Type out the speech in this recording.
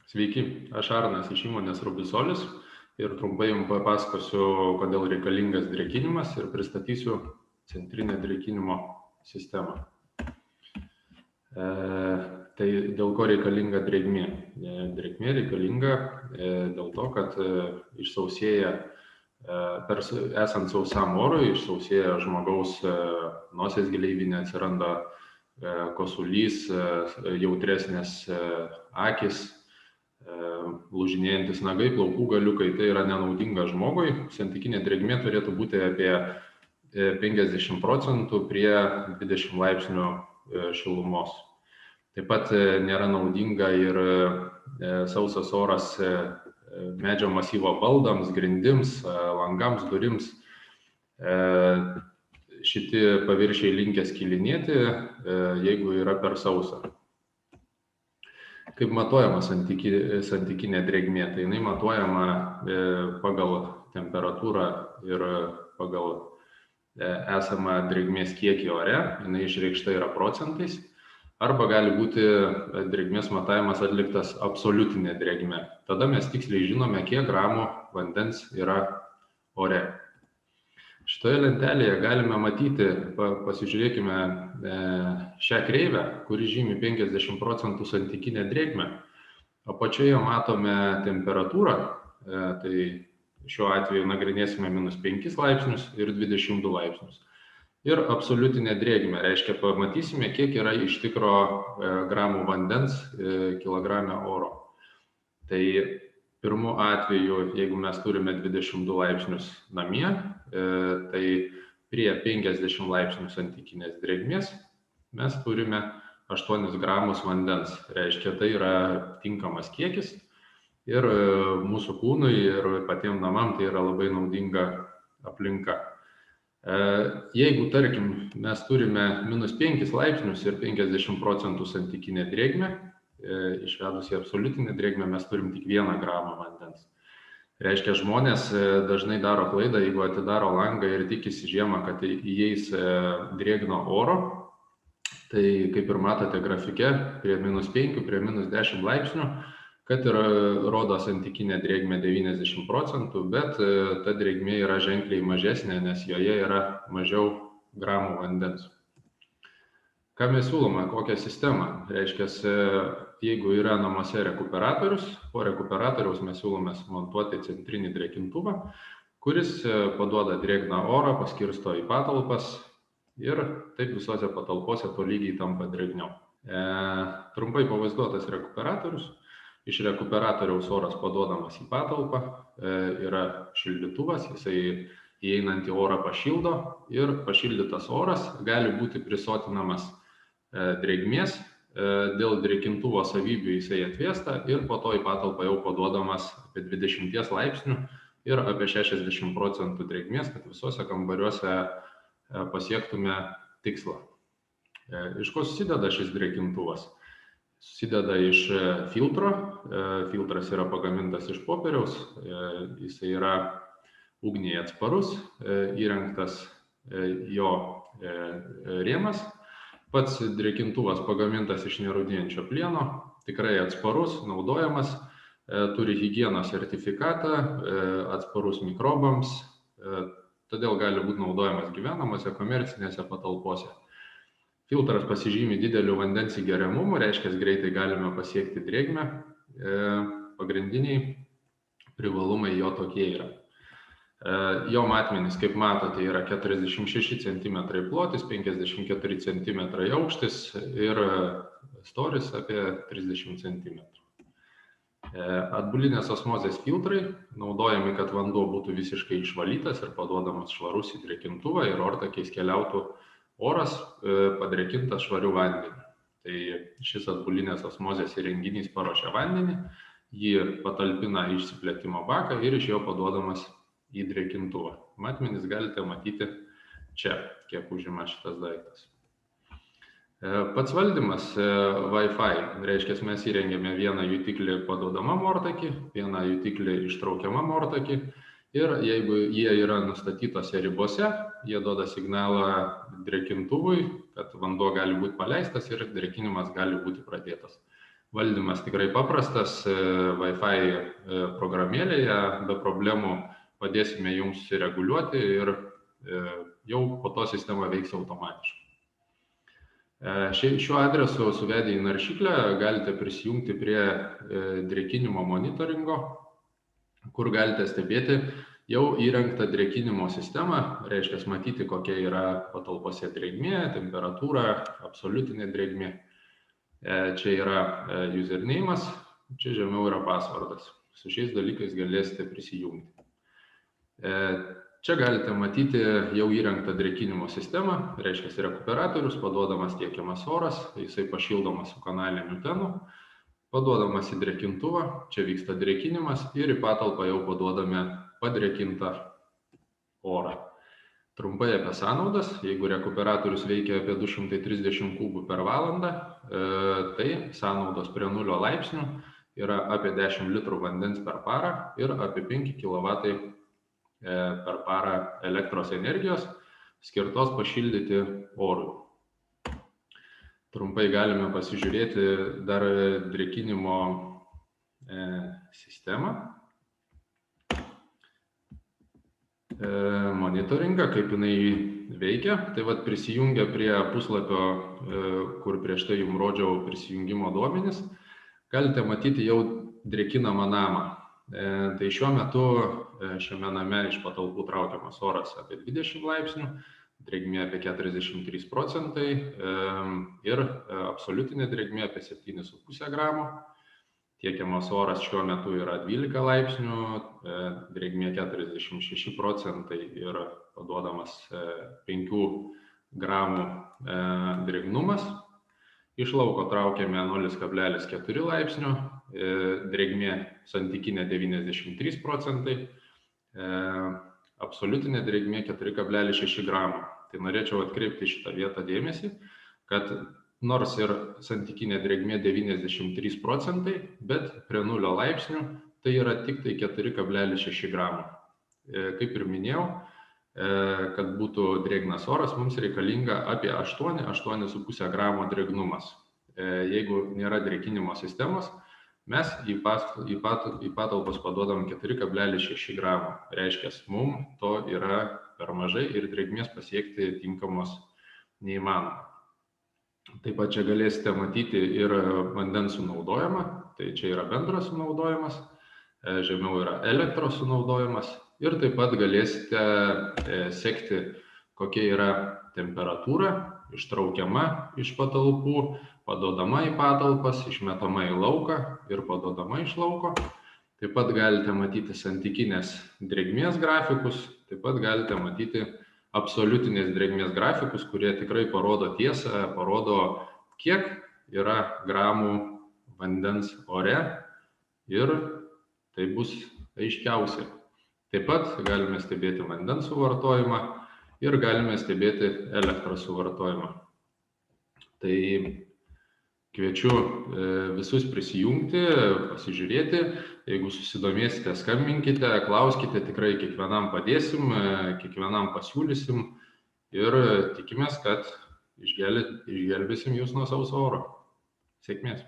Sveiki, aš Arnas iš įmonės Rubisolis ir trumpai jums papasakosiu, kodėl reikalingas drėkinimas ir pristatysiu centrinę drėkinimo sistemą. Tai dėl ko reikalinga drėgmė? Drėgmė reikalinga dėl to, kad išsausėja, esant sausam orui, išsausėja žmogaus nosies gleivinė, atsiranda kosulys, jautresnės akis, lūžinėjantis nagai, plaukų galiukai. Tai yra nenaudinga žmogui. Santykinė drėgmė turėtų būti apie 50% prie 20 laipsnių šilumos. Taip pat nėra naudinga ir sausas oras medžio masyvo baldams, grindims, langams, durims. Šiti paviršiai linkę skilinėti, jeigu yra per sausa. Kaip matuojama santykinė drėgmė? Tai jinai matuojama pagal temperatūrą ir pagal esamą drėgmės kiekį ore. Jinai išreikšta yra procentais. Arba gali būti drėgmės matavimas atliktas absoliutinė drėgmė. Tada mes tiksliai žinome, kiek gramų vandens yra ore. Šitoje lentelėje galime matyti, pasižiūrėkime šią kreivę, kuri žymi 50% santykinę drėgmę. Apačioje matome temperatūrą, tai šiuo atveju nagrinėsime -5 laipsnius ir 22 laipsnius. Ir absoliutinė drėgmė, reiškia, pamatysime, kiek yra iš tikro gramų vandens kilograme oro. Tai pirmu atveju, jeigu mes turime 22 laipsnius namie, tai prie 50 laipsnių santykinės drėgmės mes turime 8 gramus vandens. Reiškia, tai yra tinkamas kiekis ir mūsų kūnui ir patiems namam tai yra labai naudinga aplinka. Jeigu, tarkim, mes turime -5 laipsnius ir 50% santykinę drėgmę, išvedus į absoliutinę drėgmę mes turim tik 1 gramą vandens. Reiškia, žmonės dažnai daro klaidą, jeigu atidaro langą ir tikisi žiemą, kad įeis drėgno oro. Tai kaip ir matote grafike, prie -5, prie -10 laipsnių, kad ir rodo santykinė drėgmė 90%, bet ta drėgmė yra ženkliai mažesnė, nes joje yra mažiau gramų vandens. Ką mes siūlome, kokią sistemą? Reiškia, jeigu yra namuose rekuperatorius, po rekuperatoriaus mes siūlome sumontuoti centrinį drėkintuvą, kuris paduoda drėgną orą, paskirsto į patalpas ir taip visose patalpose tolygiai tampa drėgniau. Trumpai pavaizduotas rekuperatorius. Iš rekuperatoriaus oras paduodamas į patalpą, yra šildytuvas, jisai įeinantį orą pašildo ir pašildytas oras gali būti prisotinamas drėgmės, dėl drėkintuvo savybių jisai atvėsta ir po to į patalpą jau paduodamas apie 20 laipsnių ir apie 60% drėgmės, kad visose kambariuose pasiektume tikslą. Iš ko susideda šis drėkintuvas? Susideda iš filtro. Filtras yra pagamintas iš popieriaus, jisai yra ugniai atsparus, įrengtas jo rėmas. Pats drėkintuvas pagamintas iš nerūdijančio plieno, tikrai atsparus, naudojamas, turi higienos sertifikatą, atsparus mikrobams, todėl gali būti naudojamas gyvenamose, komercinėse patalpose. Filtras pasižymi dideliu vandens įgeriamumu, reiškia, greitai galime pasiekti drėgmę. Pagrindiniai privalumai jo tokie yra. Jo matmenys, kaip matote, yra 46 cm plotis, 54 cm aukštis ir storis apie 30 cm. Atbulinės osmozės filtrai naudojami, kad vanduo būtų visiškai išvalytas ir paduodamas švarus į drėkintuvą ir ortakiais keliautų oras padrėkintas švariu vandeniu. Tai šis atbulinės osmozės įrenginys paruošia vandenį, jį patalpina į išsiplėtimo baką ir iš jo paduodamas į drėkintuvą. Matmenis galite matyti čia, kiek užima šitas daiktas. Pats valdymas Wi-Fi, reiškia, mes įrengėme vieną jutiklį paduodamam ortakį, vieną jutiklį ištraukiamam ortakį ir jeigu jie yra nustatytose ribose, jie duoda signalą drėkintuvui, kad vanduo gali būti paleistas ir drėkinimas gali būti pradėtas. valdymas tikrai paprastas, Wi-Fi programėlėje be problemų padėsime jums reguliuoti ir jau po to sistema veiks automatiškai. Šiuo adresu suvedę į naršyklę galite prisijungti prie drėkinimo monitoringo, kur galite stebėti jau įrengtą drėkinimo sistemą, reiškia matyti, kokia yra patalpose drėgmė, temperatūra, absoliutinė drėgmė. Čia yra username'as, čia žemiau yra passwordas. Su šiais dalykais galėsite prisijungti. Čia galite matyti jau įrengtą drėkinimo sistemą, reiškia rekuperatorius, paduodamas tiekiamas oras, jisai pašildomas su kanaliniu tenu, paduodamas į drėkintuvą, čia vyksta drėkinimas ir į patalpą jau paduodame padrėkintą orą. Trumpai apie sąnaudas, jeigu rekuperatorius veikia apie 230 kubų per valandą, tai sąnaudos prie 0 laipsnių yra apie 10 litrų vandens per parą ir apie 5 kW per parą elektros energijos skirtos pašildyti orui. Trumpai galime pasižiūrėti dar drėkinimo sistemą, monitoringą, kaip jinai veikia. Tai vat prisijungia prie puslapio, kur prieš tai jums rodžiau prisijungimo duomenis, galite matyti jau drėkinamą namą. Tai šiuo metu šiame name iš patalpų traukiamas oras apie 20 laipsnių, drėgmė apie 43% ir absoliutinė drėgmė apie 7,5 gramų. Tiekiamas oras šiuo metu yra 12 laipsnių, drėgmė 46% ir paduodamas 5 gramų drėgnumas. Iš lauko traukiame 0,4 laipsnių, drėgmė santykinė 93%, absoliutinė drėgmė 4,6 gramų. Tai norėčiau atkreipti šitą vietą dėmesį, kad nors ir santykinė drėgmė 93%, bet prie 0 laipsnių tai yra tik tai 4,6 gramų. Kaip ir minėjau, kad būtų drėgnas oras, mums reikalinga apie 8,5 gramo drėgnumas. Jeigu nėra drėkinimo sistemos, mes į patalpas paduodam 4,6 gramų. Reiškia, mums to yra per mažai ir drėgmės pasiekti tinkamos neįmanoma. Taip pat čia galėsite matyti ir vandens sunaudojimą, tai čia yra bendras sunaudojimas, žemiau yra elektros sunaudojimas ir taip pat galėsite sekti, kokia yra temperatūra ištraukiama iš patalpų, paduodama į patalpas, išmetama į lauką ir paduodama iš lauko. Taip pat galite matyti santykinės drėgmės grafikus, taip pat galite matyti absoliutinės drėgmės grafikus, kurie tikrai parodo tiesą, parodo, kiek yra gramų vandens ore ir tai bus aiškiausia. Taip pat galime stebėti vandens suvartojimą ir galime stebėti elektros suvartojimą. Tai kviečiu visus prisijungti, pasižiūrėti. Jeigu susidomėsite, skambinkite, klauskite, tikrai kiekvienam padėsim, kiekvienam pasiūlysim ir tikimės, kad išgelbėsim jūs nuo sauso oro. Sėkmės.